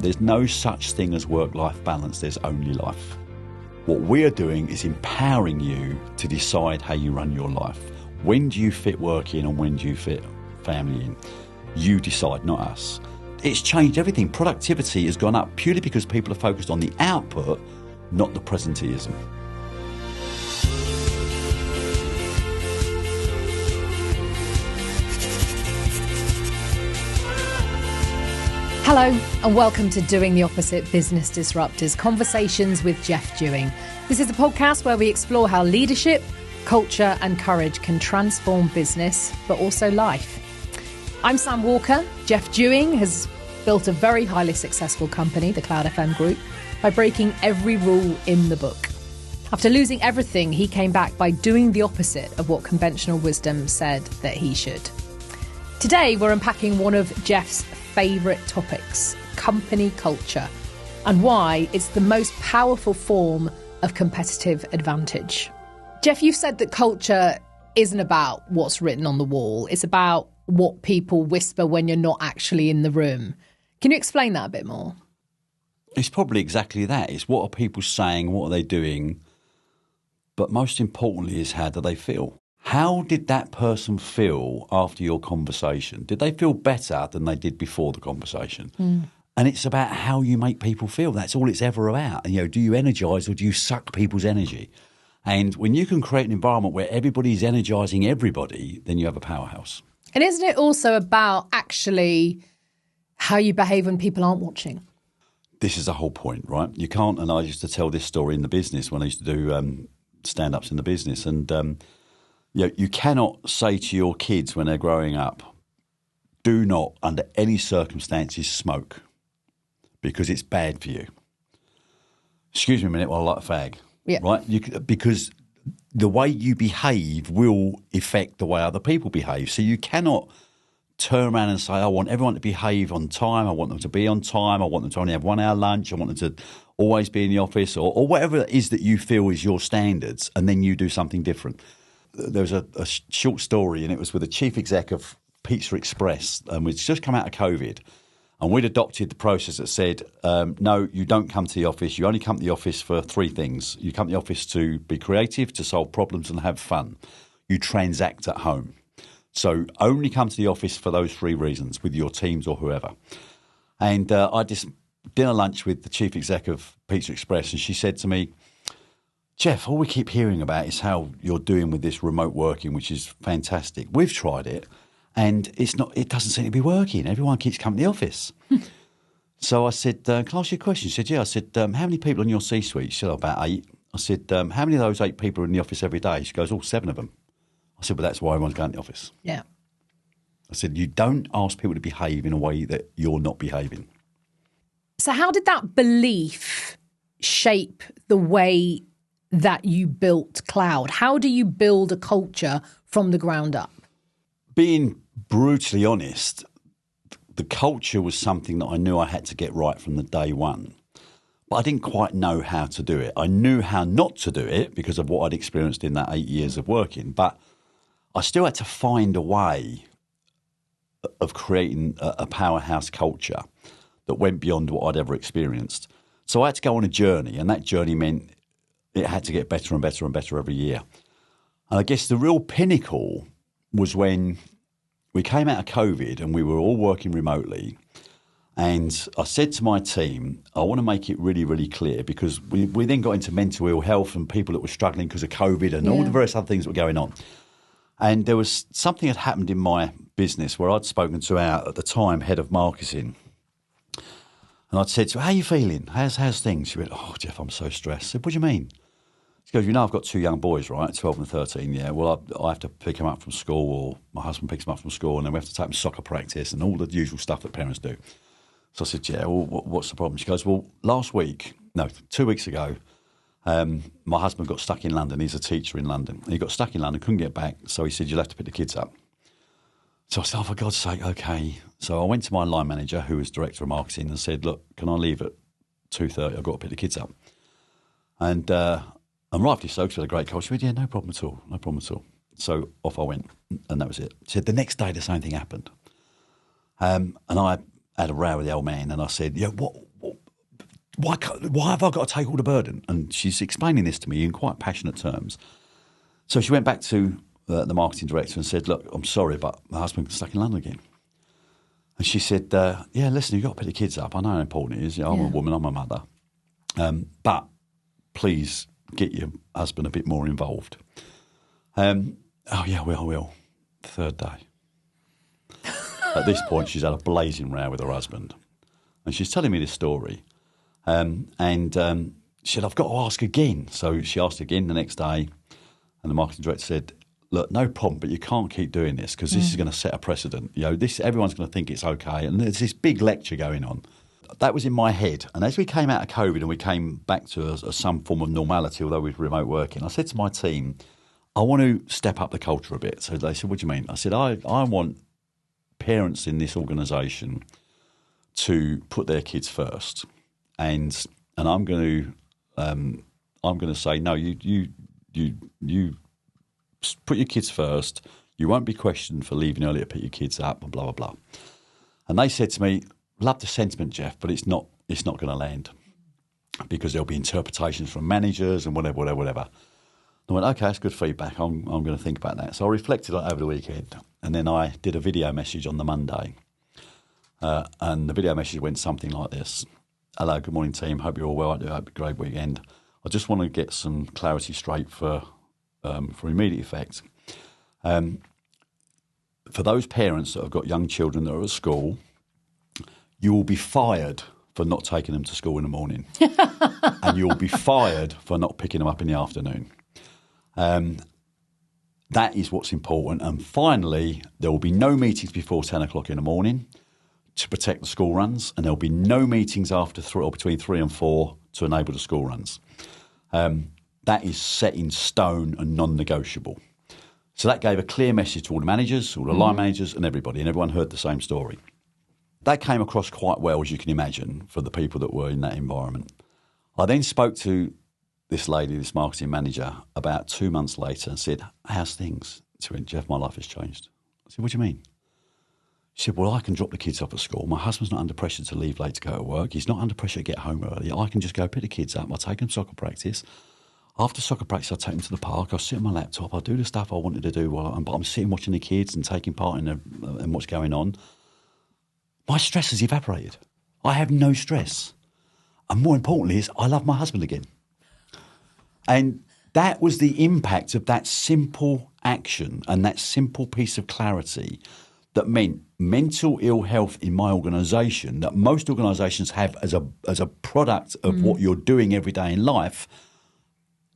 There's no such thing as work-life balance. There's only life. What we're doing is empowering you to decide how you run your life. When do you fit work in and when do you fit family in? You decide, not us. It's changed everything. Productivity has gone up purely because people are focused on the output, not the presenteeism. Hello and welcome to Doing the Opposite Business Disruptors, Conversations with Jeff Dewing. This is a podcast where we explore how leadership, culture and courage can transform business, but also life. I'm Sam Walker. Jeff Dewing has built a very highly successful company, the Cloudfm Group, by breaking every rule in the book. After losing everything, he came back by doing the opposite of what conventional wisdom said that he should. Today, we're unpacking one of Jeff's favourite topics, company culture, and why it's the most powerful form of competitive advantage. Jeff, you've said that culture isn't about what's written on the wall. It's about what people whisper when you're not actually in the room. Can you explain that a bit more? It's probably exactly that. It's what are people saying, what are they doing, but most importantly is how do they feel? How did that person feel after your conversation? Did they feel better than they did before the conversation? And it's about how you make people feel. That's all it's ever about. And, do you energise or do you suck people's energy? And when you can create an environment where everybody's energising everybody, then you have a powerhouse. And isn't it also about actually how you behave when people aren't watching? This is the whole point, right? You can't, and I used to tell this story in the business when I used to do stand-ups in the business, and you cannot say to your kids when they're growing up, do not, under any circumstances, smoke because it's bad for you. Excuse me a minute while I light a fag. Yeah. Right? Because the way you behave will affect the way other people behave. So you cannot turn around and say, I want everyone to behave on time. I want them to be on time. I want them to only have 1 hour lunch. I want them to always be in the office or whatever it is that you feel is your standards, and then you do something different. There was a short story, and it was with the chief exec of Pizza Express, and we'd just come out of COVID, and we'd adopted the process that said, no, you don't come to the office. You only come to the office for 3 things. You come to the office to be creative, to solve problems and have fun. You transact at home. So only come to the office for those 3 reasons with your teams or whoever. And I had this dinner lunch with the chief exec of Pizza Express, and she said to me, Jeff, all we keep hearing about is how you're doing with this remote working, which is fantastic. We've tried it, and it doesn't seem to be working. Everyone keeps coming to the office. So I said, can I ask you a question? She said, yeah. I said, how many people in your C-suite? She said, about 8. I said, how many of those 8 people are in the office every day? She goes, 7 of them. I said, well, that's why everyone's going to the office. Yeah. I said, you don't ask people to behave in a way that you're not behaving. So how did that belief shape the way that you built Cloud? How do you build a culture from the ground up? Being brutally honest, the culture was something that I knew I had to get right from the day one. But I didn't quite know how to do it. I knew how not to do it because of what I'd experienced in that 8 years of working. But I still had to find a way of creating a powerhouse culture that went beyond what I'd ever experienced. So I had to go on a journey, and that journey meant it had to get better and better and better every year. And I guess the real pinnacle was when we came out of COVID and we were all working remotely. And I said to my team, I want to make it really, really clear, because we then got into mental ill health and people that were struggling because of COVID and all the various other things that were going on. And there was something that happened in my business where I'd spoken to our, at the time, head of marketing. And I'd said to her, how are you feeling? How's things? She went, oh, Jeff, I'm so stressed. I said, what do you mean? She goes, I've got 2 young boys, right, 12 and 13, yeah. Well, I have to pick them up from school, or my husband picks them up from school, and then we have to take them to soccer practice and all the usual stuff that parents do. So I said, yeah, well, what's the problem? She goes, well, 2 weeks ago, my husband got stuck in London. He's a teacher in London. He got stuck in London, couldn't get back, so he said, you'll have to pick the kids up. So I said, oh, for God's sake, okay. So I went to my line manager, who was director of marketing, and said, look, can I leave at 2:30? I've got to pick the kids up. And rightfully so, because we had a great culture. She went, yeah, no problem at all, no problem at all. So off I went, and that was it. She said, the next day the same thing happened. And I had a row with the old man, and I said, yeah, why have I got to take all the burden? And she's explaining this to me in quite passionate terms. So she went back to the marketing director and said, look, I'm sorry, but my husband's stuck in London again. And she said, yeah, listen, you've got to pick the kids up. I know how important it is. I'm a woman, I'm a mother. But please get your husband a bit more involved. Oh, yeah, I will. Third day. At this point, she's had a blazing row with her husband. And she's telling me this story. And she said, I've got to ask again. So she asked again the next day. And the marketing director said, look, no problem, but you can't keep doing this because this is going to set a precedent. Everyone's going to think it's okay. And there's this big lecture going on. That was in my head. And as we came out of COVID and we came back to some form of normality, although we were remote working, I said to my team, I want to step up the culture a bit. So they said, what do you mean? I said, I want parents in this organisation to put their kids first. And I'm going to say, no, you put your kids first. You won't be questioned for leaving early to pick your kids up and blah, blah, blah. And they said to me, love the sentiment, Jeff, but it's not going to land because there'll be interpretations from managers and whatever. I went, okay, that's good feedback. I'm going to think about that. So I reflected on it over the weekend. And then I did a video message on the Monday. And the video message went something like this. Hello, good morning, team. Hope you're all well. I hope a great weekend. I just want to get some clarity straight for immediate effect. For those parents that have got young children that are at school, you will be fired for not taking them to school in the morning. And you'll be fired for not picking them up in the afternoon. That is what's important. And finally, there will be no meetings before 10 o'clock in the morning to protect the school runs, and there'll be no meetings after between 3 and 4 to enable the school runs. That is set in stone and non-negotiable. So that gave a clear message to all the managers, all the line managers and everybody, and everyone heard the same story. That came across quite well, as you can imagine, for the people that were in that environment. I then spoke to this lady, this marketing manager, about 2 months later and said, how's things? She went, Jeff, my life has changed. I said, what do you mean? She said, well, I can drop the kids off at school. My husband's not under pressure to leave late to go to work. He's not under pressure to get home early. I can just go pick the kids up. I take them to soccer practice. After soccer practice, I take them to the park. I sit on my laptop. I do the stuff I wanted to do but I'm sitting watching the kids and taking part in what's going on. My stress has evaporated. I have no stress. And more importantly is I love my husband again. And that was the impact of that simple action and that simple piece of clarity that meant mental ill health in my organisation, that most organisations have as a product of what you're doing every day in life,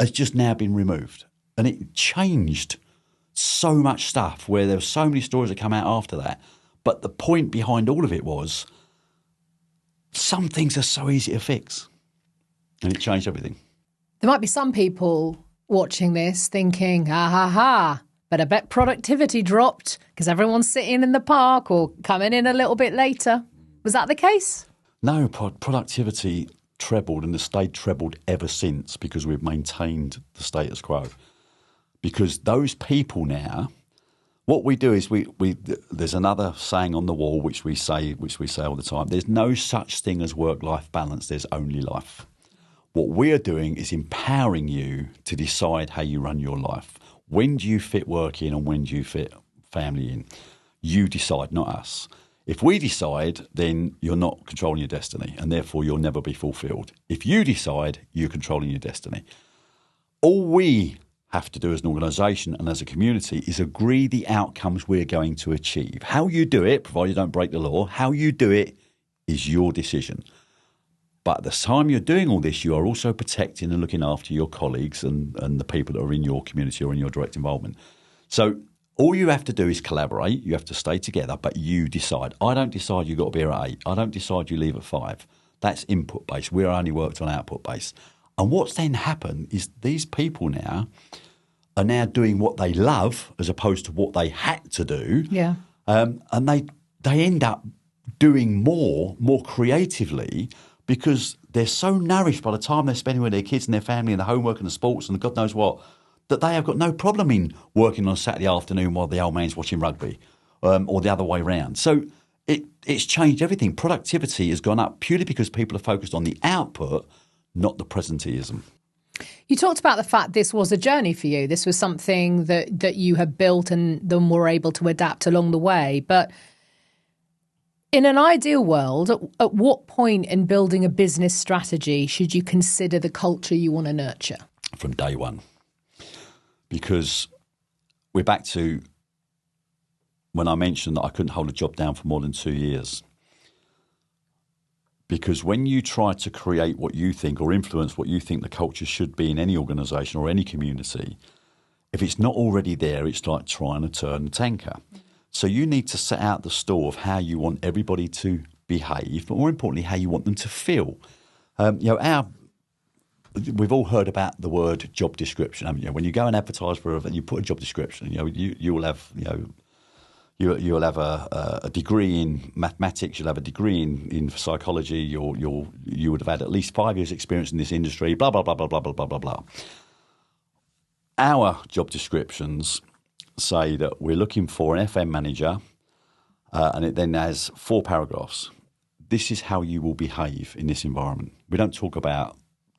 has just now been removed. And it changed so much stuff where there were so many stories that come out after that. But the point behind all of it was some things are so easy to fix. And it changed everything. There might be some people watching this thinking, but I bet productivity dropped because everyone's sitting in the park or coming in a little bit later. Was that the case? No, productivity trebled and has stayed trebled ever since because we've maintained the status quo. Because those people now, what we do is we there's another saying on the wall which we say all the time. There's no such thing as work-life balance. There's only life. What we are doing is empowering you to decide how you run your life. When do you fit work in and when do you fit family in? You decide, not us. If we decide, then you're not controlling your destiny and therefore you'll never be fulfilled. If you decide, you're controlling your destiny. All we have to do as an organisation and as a community is agree the outcomes we're going to achieve. How you do it, provided you don't break the law, how you do it is your decision. But at the time you're doing all this, you are also protecting and looking after your colleagues and the people that are in your community or in your direct involvement. So all you have to do is collaborate. You have to stay together, but you decide. I don't decide you've got to be here at 8. I don't decide you leave at 5. That's input-based. We're only worked on output-based. And what's then happened is these people now are now doing what they love as opposed to what they had to do. Yeah. And they end up doing more creatively because they're so nourished by the time they're spending with their kids and their family and the homework and the sports and God knows what, that they have got no problem in working on a Saturday afternoon while the old man's watching rugby or the other way around. So it's changed everything. Productivity has gone up purely because people are focused on the output, not the presenteeism. You talked about the fact this was a journey for you. This was something that you have built and then were able to adapt along the way. But in an ideal world, at what point in building a business strategy should you consider the culture you want to nurture? From day one. Because we're back to when I mentioned that I couldn't hold a job down for more than 2 years. Because when you try to create what you think or influence what you think the culture should be in any organisation or any community, if it's not already there, it's like trying to turn a tanker. So you need to set out the store of how you want everybody to behave, but more importantly, how you want them to feel. We've all heard about the word job description. When you go and advertise for you put a job description. You will have you'll have a degree in mathematics. You'll have a degree in psychology. You would have had at least 5 years' experience in this industry. Blah blah blah blah blah blah blah blah blah. Our job descriptions say that we're looking for an FM manager, and it then has 4 paragraphs. This is how you will behave in this environment. We don't talk about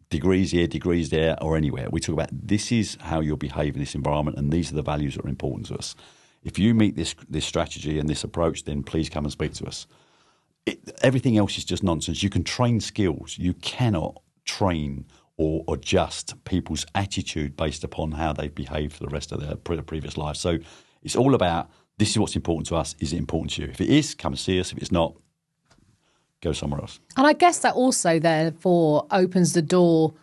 degrees here, degrees there, or anywhere. We talk about this is how you'll behave in this environment, and these are the values that are important to us. If you meet this strategy and this approach, then please come and speak to us. Everything else is just nonsense. You can train skills. You cannot train or adjust people's attitude based upon how they behave for the rest of their previous life. So it's all about this is what's important to us. Is it important to you? If it is, come and see us. If it's not, go somewhere else. And I guess that also therefore opens the door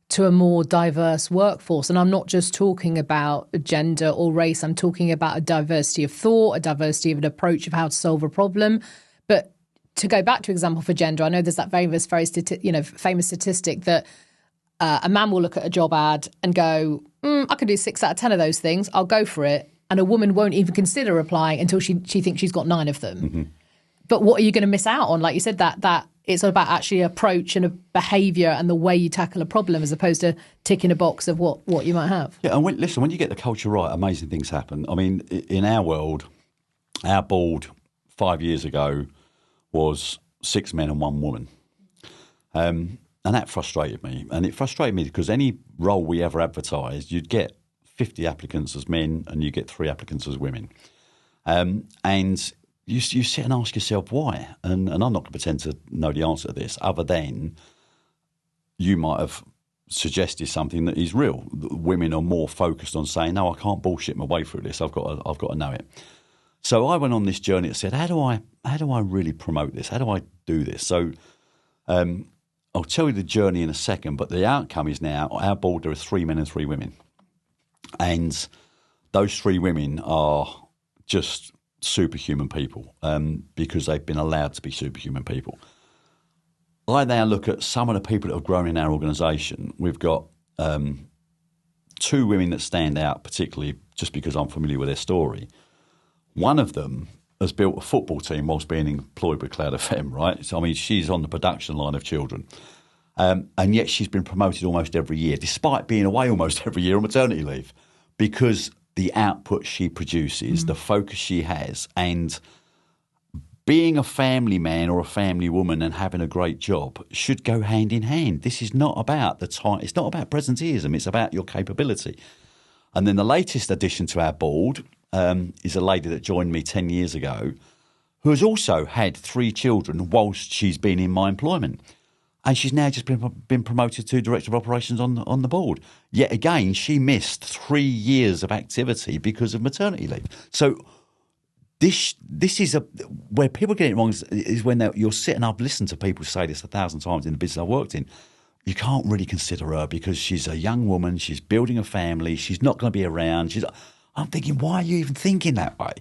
to a more diverse workforce. And I'm not just talking about gender or race. I'm talking about a diversity of thought, a diversity of an approach of how to solve a problem. But to go back to example for gender, I know there's that famous statistic that a man will look at a job ad and go, I can do 6 out of 10 of those things. I'll go for it. And a woman won't even consider applying until she thinks she's got 9 of them. Mm-hmm. But what are you going to miss out on? Like you said, that it's about actually approach and a behaviour and the way you tackle a problem as opposed to ticking a box of what you might have. Yeah, and when you get the culture right, amazing things happen. I mean, in our world, our board 5 years ago was 6 men and 1 woman. And that frustrated me. And it frustrated me because any role we ever advertised, you'd get 50 applicants as men and you get 3 applicants as women. And you sit and ask yourself why. And I'm not going to pretend to know the answer to this other than you might have suggested something that is real. Women are more focused on saying, no, I can't bullshit my way through this. I've got to know it. So I went on this journey that said, how do I really promote this? How do I do this? So I'll tell you the journey in a second, but the outcome is now our board, there are 3 men and 3 women. And those 3 women are just superhuman people because they've been allowed to be superhuman people. I now look at some of the people that have grown in our organisation. We've got 2 women that stand out particularly just because I'm familiar with their story. One of them has built a football team whilst being employed with Cloudfm, right? So, I mean, she's on the production line of children. And yet she's been promoted almost every year, despite being away almost every year on maternity leave, because the output she produces, the focus she has, and being a family man or a family woman and having a great job should go hand in hand. This is not about the time. It's not about presenteeism. It's about your capability. And then the latest addition to our board is a lady that joined me 10 years ago who has also had 3 children whilst she's been in my employment. And she's now just been promoted to Director of Operations on the board. Yet again, she missed 3 years of activity because of maternity leave. So this is where people get it wrong is when you're sitting up, listening to people say this 1,000 times in the business I worked in. You can't really consider her because she's a young woman. She's building a family. She's not going to be around. I'm thinking, why are you even thinking that way?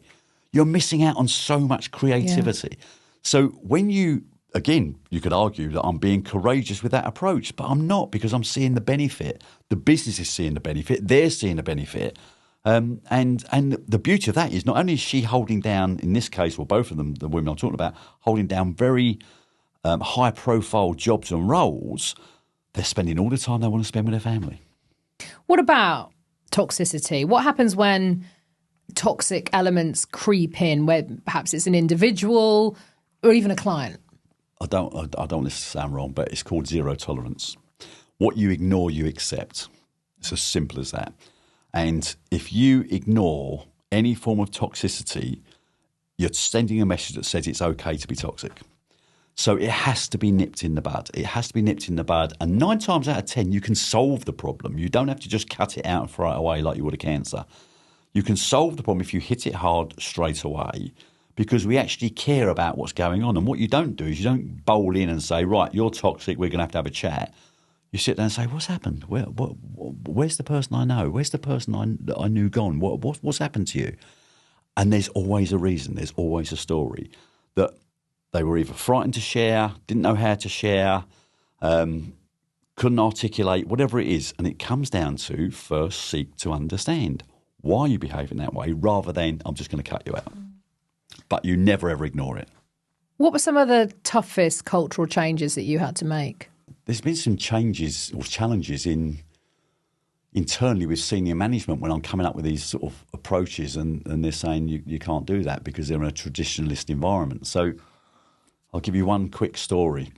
You're missing out on so much creativity. Yeah. So when again, you could argue that I'm being courageous with that approach, but I'm not because I'm seeing the benefit. The business is seeing the benefit. They're seeing the benefit. And the beauty of that is not only is she holding down, in this case, or both of them, the women I'm talking about, holding down very high-profile jobs and roles, they're spending all the time they want to spend with their family. What about toxicity? What happens when toxic elements creep in, where perhaps it's an individual or even a client? I don't want this to sound wrong, but it's called zero tolerance. What you ignore, you accept. It's as simple as that. And if you ignore any form of toxicity, you're sending a message that says it's okay to be toxic. So it has to be nipped in the bud. It has to be nipped in the bud. And 9 times out of 10, you can solve the problem. You don't have to just cut it out and throw it away like you would a cancer. You can solve the problem if you hit it hard straight away, because we actually care about what's going on. And what you don't do is you don't bowl in and say, right, you're toxic, we're going to have a chat. You sit there and say, what's happened? Where's the person I know? Where's the person that I knew gone? What's happened to you? And there's always a reason. There's always a story that they were either frightened to share, didn't know how to share, couldn't articulate, whatever it is. And it comes down to first seek to understand why you're behaving that way rather than I'm just going to cut you out. But you never, ever ignore it. What were some of the toughest cultural changes that you had to make? There's been some changes or challenges internally with senior management when I'm coming up with these sort of approaches and they're saying you can't do that because they're in a traditionalist environment. So I'll give you one quick story.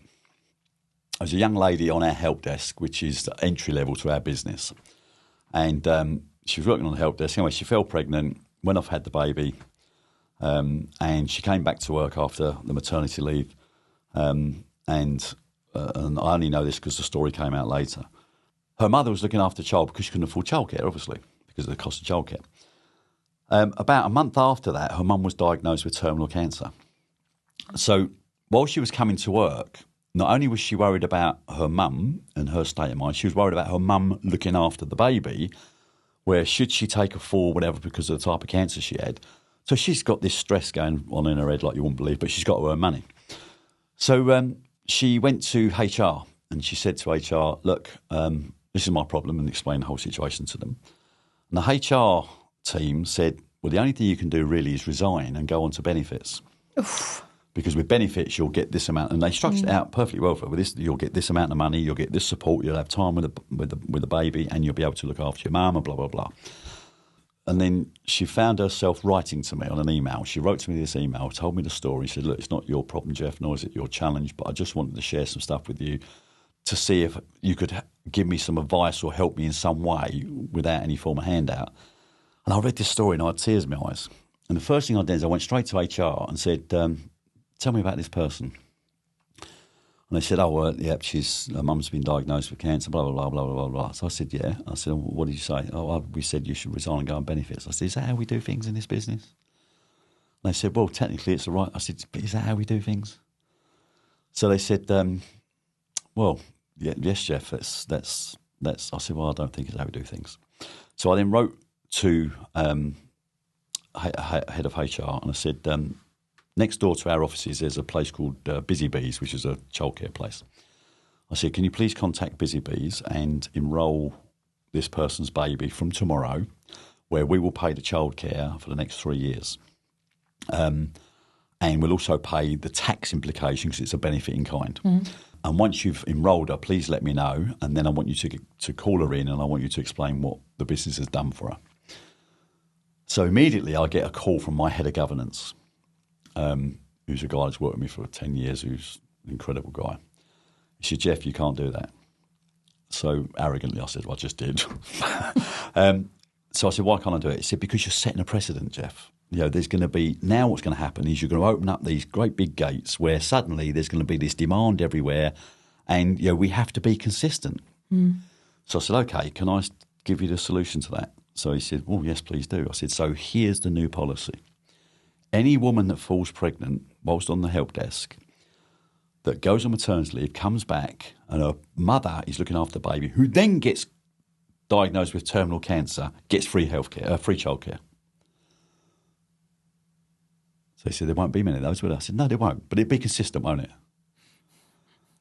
There's a young lady on our help desk, which is entry level to our business. And she was working on the help desk. Anyway, she fell pregnant, went off, had the baby, and she came back to work after the maternity leave. And I only know this because the story came out later. Her mother was looking after the child because she couldn't afford childcare, obviously, because of the cost of childcare. About a month after that, her mum was diagnosed with terminal cancer. So while she was coming to work, not only was she worried about her mum and her state of mind, she was worried about her mum looking after the baby, where should she take a fall, whatever, because of the type of cancer she had. So she's got this stress going on in her head like you wouldn't believe, but she's got to earn money. So she went to HR and she said to HR, look, this is my problem, and explained the whole situation to them. And the HR team said, well, the only thing you can do really is resign and go on to benefits. Oof. Because with benefits, you'll get this amount, and they structured it out perfectly well for her. With this, you'll get this amount of money, you'll get this support, you'll have time with the baby, and you'll be able to look after your mum and blah, blah, blah. And then she found herself writing to me on an email. She wrote to me this email, told me the story. She said, look, it's not your problem, Jeff, nor is it your challenge, but I just wanted to share some stuff with you to see if you could give me some advice or help me in some way without any form of handout. And I read this story and I had tears in my eyes. And the first thing I did is I went straight to HR and said, tell me about this person. And they said, yeah, her mum's been diagnosed with cancer, blah, blah, blah, blah, blah, blah. So I said, yeah. I said, well, what did you say? We said you should resign and go on benefits. I said, is that how we do things in this business? And they said, well, technically it's all right. I said, but is that how we do things? So they said, well, yeah, yes, Jeff, that's. I said, well, I don't think it's how we do things. So I then wrote to head of HR and I said, next door to our offices, there's a place called Busy Bees, which is a childcare place. I said, can you please contact Busy Bees and enrol this person's baby from tomorrow, where we will pay the childcare for the next 3 years. And we'll also pay the tax implication because it's a benefit in kind. Mm. And once you've enrolled her, please let me know. And then I want you to call her in and I want you to explain what the business has done for her. So immediately I get a call from my head of governance, who's a guy that's worked with me for 10 years, who's an incredible guy. He said, Jeff, you can't do that. So arrogantly I said, well, I just did. So I said, why can't I do it? He said, because you're setting a precedent, Jeff. You know, there's going to be, now what's going to happen is you're going to open up these great big gates where suddenly there's going to be this demand everywhere and, you know, we have to be consistent. Mm. So I said, okay, can I give you the solution to that? So he said, well, yes, please do. I said, so here's the new policy. Any woman that falls pregnant whilst on the help desk that goes on maternity leave, comes back and her mother is looking after the baby, who then gets diagnosed with terminal cancer, gets free healthcare, free childcare. So he said, there won't be many of those, will there? I said, no, there won't, but it'd be consistent, won't it?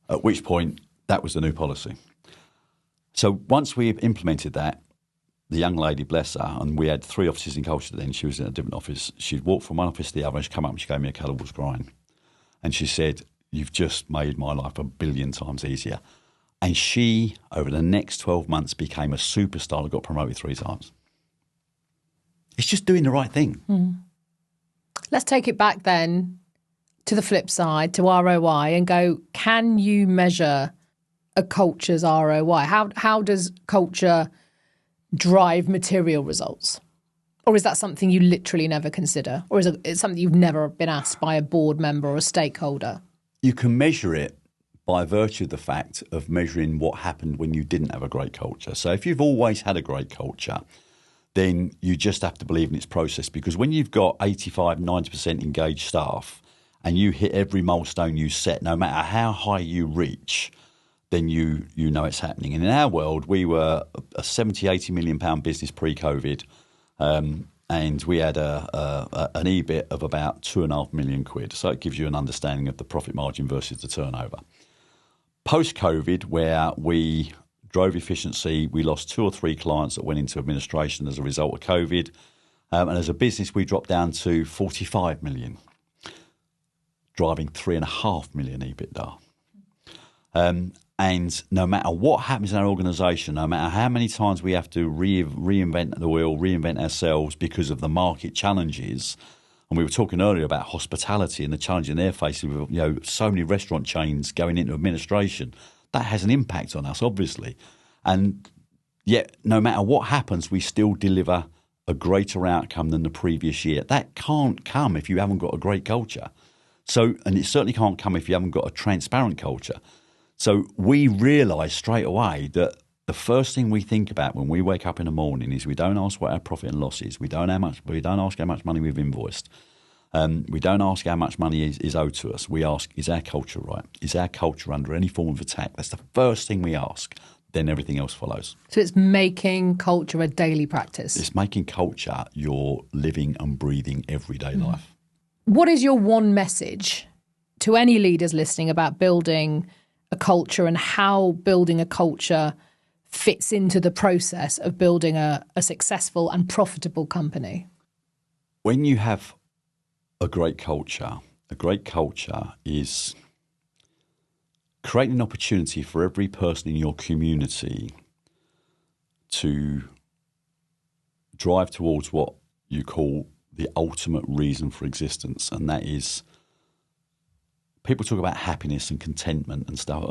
At which point, that was the new policy. So once we implemented that, the young lady, bless her, and we had 3 offices in Colchester then, she was in a different office. She'd walk from one office to the other and she'd come up and she gave me a Cuddles crying. And she said, you've just made my life 1 billion times easier. And she, over the next 12 months, became a superstar and got promoted 3 times. It's just doing the right thing. Let's take it back then to the flip side, to ROI, and go, can you measure a culture's ROI? How does culture drive material results? Or is that something you literally never consider? Or is it something you've never been asked by a board member or a stakeholder? You can measure it by virtue of the fact of measuring what happened when you didn't have a great culture. So if you've always had a great culture, then you just have to believe in its process, because when you've got 85, 90% engaged staff and you hit every milestone you set, no matter how high you reach, then you know it's happening. And in our world, we were a 70, 80 million pound business pre-COVID, and we had an EBIT of about 2.5 million quid. So it gives you an understanding of the profit margin versus the turnover. Post-COVID, where we drove efficiency, we lost 2 or 3 clients that went into administration as a result of COVID. And as a business, we dropped down to 45 million, driving 3.5 million EBITDA. And no matter what happens in our organisation, no matter how many times we have to reinvent the wheel, reinvent ourselves because of the market challenges, and we were talking earlier about hospitality and the challenge they're facing with so many restaurant chains going into administration, that has an impact on us, obviously. And yet, no matter what happens, we still deliver a greater outcome than the previous year. That can't come if you haven't got a great culture. So, and it certainly can't come if you haven't got a transparent culture. So we realise straight away that the first thing we think about when we wake up in the morning is we don't ask what our profit and loss is. We don't ask how much money we've invoiced. We don't ask how much money is owed to us. We ask, is our culture right? Is our culture under any form of attack? That's the first thing we ask. Then everything else follows. So it's making culture a daily practice. It's making culture your living and breathing everyday life. What is your one message to any leaders listening about building a culture and how building a culture fits into the process of building a successful and profitable company? When you have a great culture is creating an opportunity for every person in your community to drive towards what you call the ultimate reason for existence, and that is, people talk about happiness and contentment and stuff.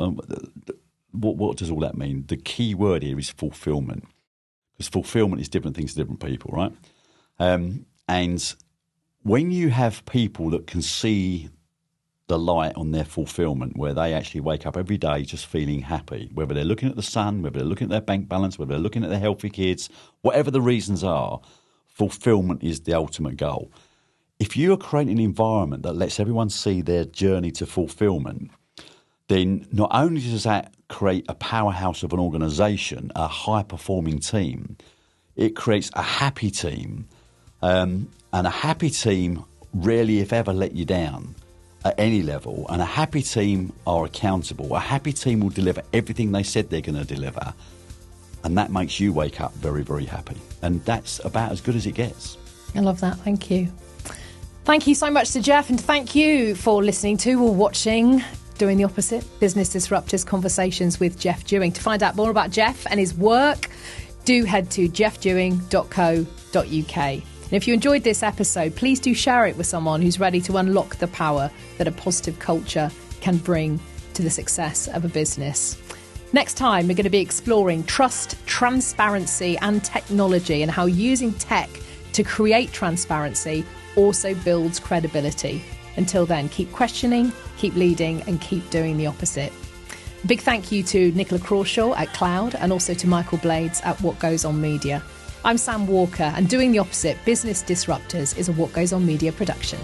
What does all that mean? The key word here is fulfillment, because fulfillment is different things to different people, right? And when you have people that can see the light on their fulfillment, where they actually wake up every day just feeling happy, whether they're looking at the sun, whether they're looking at their bank balance, whether they're looking at their healthy kids, whatever the reasons are, fulfillment is the ultimate goal. If you are creating an environment that lets everyone see their journey to fulfillment, then not only does that create a powerhouse of an organisation, a high-performing team, it creates a happy team. And a happy team rarely, if ever, let you down at any level. And a happy team are accountable. A happy team will deliver everything they said they're going to deliver. And that makes you wake up very, very happy. And that's about as good as it gets. I love that. Thank you. Thank you so much to Jeff, and thank you for listening to or watching Doing the Opposite, Business Disruptors Conversations with Jeff Dewing. To find out more about Jeff and his work, do head to jeffdewing.co.uk. And if you enjoyed this episode, please do share it with someone who's ready to unlock the power that a positive culture can bring to the success of a business. Next time, we're going to be exploring trust, transparency and technology, and how using tech to create transparency also builds credibility. Until then, keep questioning, keep leading, and keep doing the opposite. Big thank you to Nicola Crawshaw at Cloud, and also to Michael Blades at What Goes On Media. I'm Sam Walker, and Doing the Opposite, Business Disruptors is a What Goes On Media production.